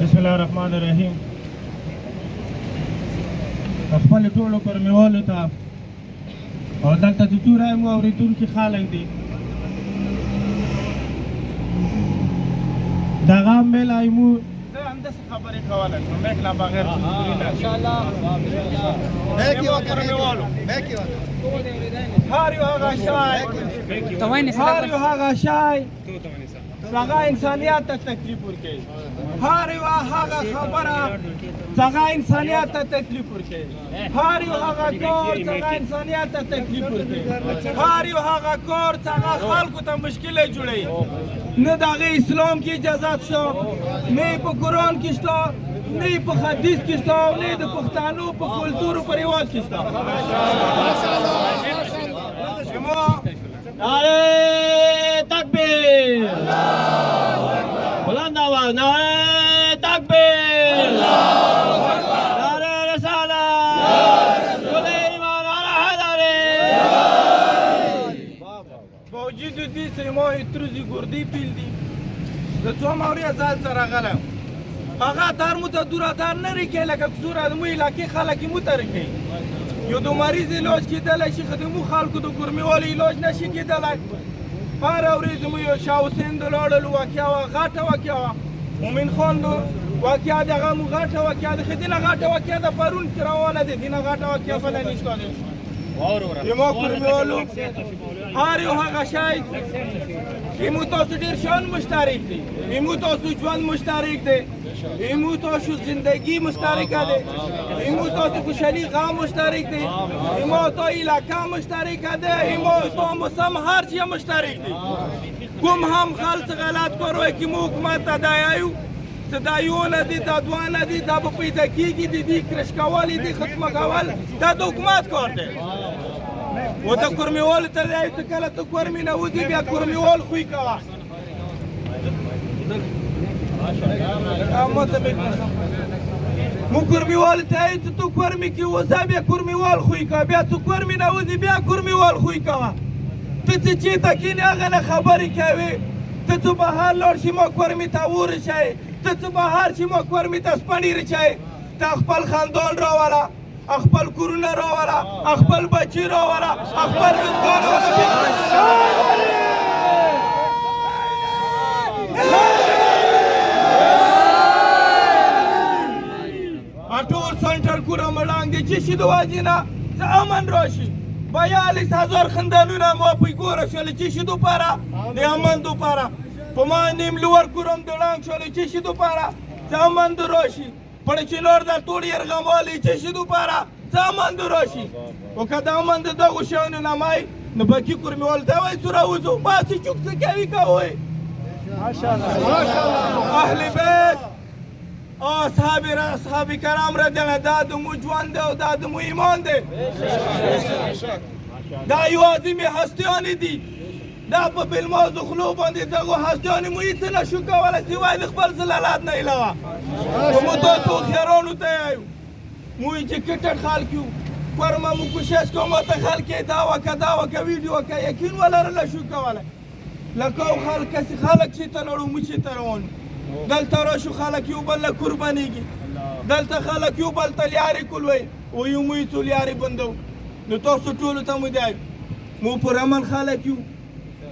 bismillahirrahmanirrahim. خپل ټولو کورمیوالو ته او دلته چې څو رایم اورېدونکي خلک دي دغه میله مو زه همداسې خبرې کولی شم میک نه بغیر هر یو هغه شی هغه انسانیت ته تکلیف ورکوي هر یو هغه خبره څنګه انسانیت ته تکلیف ورکوي هر یو هغه کار څنګه انسانیت ته تکلیف ورکوي هر یو هغه کار څنګه خلکو ته مشکلې جوړوي نه د هغې اسلام کې اجازت شته نه یې په قرآن کې شته نه یې په حدیث کې شته او نه یې د پښتنو په کلتور او په رواج کې شته نعره تکبیر بلند آواز نعره تکبیر نعره رسالت گل ایمان نعره حیدری با وجود دې چې ما تروزی ګردی پیل دي د څو موري ځال سره غلم هغه دار مو ته دوره دار نه ریکې لکه څوره د مو علاقې خلک مو ته ریکې یو د مریض علاج کېدلی شي خدمو خلکو د کورمیوالو علاج نشي کېدلی هره ورځ مو یو شاه حسین د لاړلو واقعه وه غټه واقعه وه مومن خان د واقعه د هغه مو غټه واقعه ده ښه دینه غټه واقعه د پرون کې روانه دی دینه غټه واقعه بله نشته دی زما کورمیوالو هر یو هغه شی ایمو تاسو ډېر شان مشترک دی ایمو تاسو ژوند مشترک دی ایمو تاسو زندگی مشترکه دی ایمو تاسو خوشحالي غم مشترک دی ایمو تا علاقه مشترکه دی ایمو تا موسم هر چیز مشترک دی کوم هم خلک غلط کار وایي که مو حکومت ته دایو څه دا یو نه دي دا دوه نه دي دا به پیدا کېږي د دې کرش کول دي ختمه کول دا د حکومت کار دی و د کورمیوالو ته دی چې کله ته کورمي نه وځې بیا کورمیوال خوی کوه مو کورمیوال ته یې چې تو کورمي کې وځه بیا کورمیوال خوی کوه بیا څه کورمي نه وځې بیا کورمیوال خوی کوه ته چې چېرته کښېنې هغه نه خبرې کوې ته څه بهر لاړ شي ما کورمي ته ورشئ ته څه بهر شي ما کورمي ته سپڼې رچئ ته خپل خاندان راوله خپل کورونه راوله خپل بچي راوله خپل رزقان ټول سنټر کوره مړانګ دی چې شي د واجې نه څه امن راشي 42,000 خندانونه ما پې ګوره شوله چې شي دوپاره د امن دوپاره په ما نیم لور کورم د ړانګ شوله چې شي دوپاره څه امن د راشي پړ چنار دا ټول یرغموالی چې شي دوپاره څه امن د راشي او که د امن د دغو شیانو نه مای نو بکي کورمیوال ته وایي څه راوځو باسې چوک څه کوي کوئ اهل بیت اصحاب کرام رضی الله دا د مو ژوند دی او دا د مو ایمان دی دا یو عظیمې هستیانې دي دا په بلمازو خلو باندې دغو هستیانې مو هېڅ نه شو کولی سوای د خپل زلالات نه علاوه مو تاسو هوښیارانو ته یایو مو چې کټر خلک یو کورمه مو کوشش کوو ماته خلک یې دا وکړه دا وکړه ویډیو وکړه یقین ولره نه شو کولی لکه او خلک چې ته لاړو موږ چې ته روان دلته راشو خلک یو بل له قربانېږي دلته خلک یو بل ته لیارې کولوي وایو موږ څو لیارې بندو نو تاسو ټولو ته مو دی مو پر امن خلک یو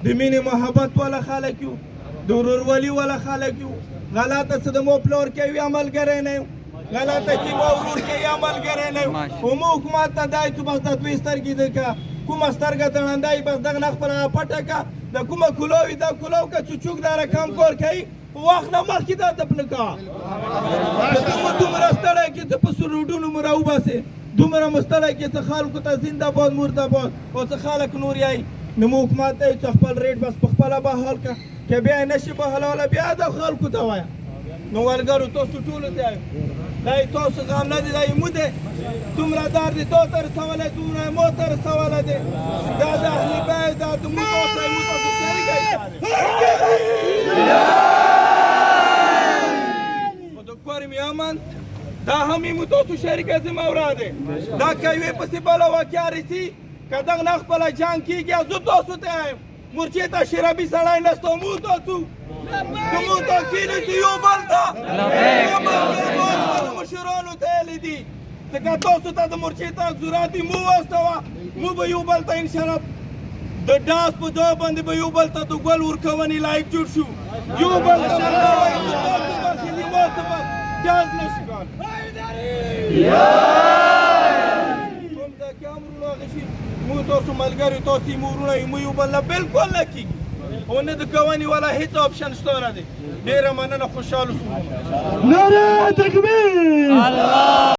د مینې محبت والا خلک یو د ورورولي والا خلک یو غلطه څه د مو پلور کوي عملګری نه یو غلطه چې مو ورور کوي عملګری نه یو خو مو حکومت ته دی چې بس د دوی سترګې د که کومه سترګه دړنده یي بس دغه نه خپله پټه که د کومه کلو وي دا کلو که چې څوک دا رقم کار کوي په وخت نه مخکې دا دفنه کوه ته مو دومره ستړی کې ته په سروډونو مو راوباسې دومره مو ستړی کې څه خلکو ته زنده‌باد مرده‌باد او څه خلک نور یایي نو مو حکومت ته چې خپل ریټ بس په خپله بحال که که بیا یې نشي بحالولی بیا د خلکو ته وایه نو ولګرو تاسو ټولو ته دا یې تاسو غم نه دی دا یې مو دی دومره درد یې تا ته رسولی دومره یې ما ته رسولی دی دا د اهل بیت دا د مو تاسو یې مو تاسو شریکه خو د کورمې امن دا هم یې مو تاسو شریکه ذمهواره دی دا که یوې پسې بله واقعه رسي که دغه نه خپله جنګ کېږي او زه تاسو ته یم مورچې ته شرابي سړی نشته مو تاسو که مو ته کېنېسو یو بل ته مشرانو ته یې دي ځکه تاسو ته د مورچې ته ضرورت دي مو واستوه مو به یو بل ته انشاءالله د ډاس په ځای باندې به یو بل ته د ګل ورکونې لایق جوړ شو یو بل ته ډاس نه شي کولی کوم ځای کې هم وروڼه هغه شي موږ تاسو ملګري تاسو یې مو وروڼه یو موږ یو بل نه بلکل نه کېږي او نه د کوونې والا هېڅ آپشن شته نه دی ډېره مننه خوشحاله شوم نعره تکبیر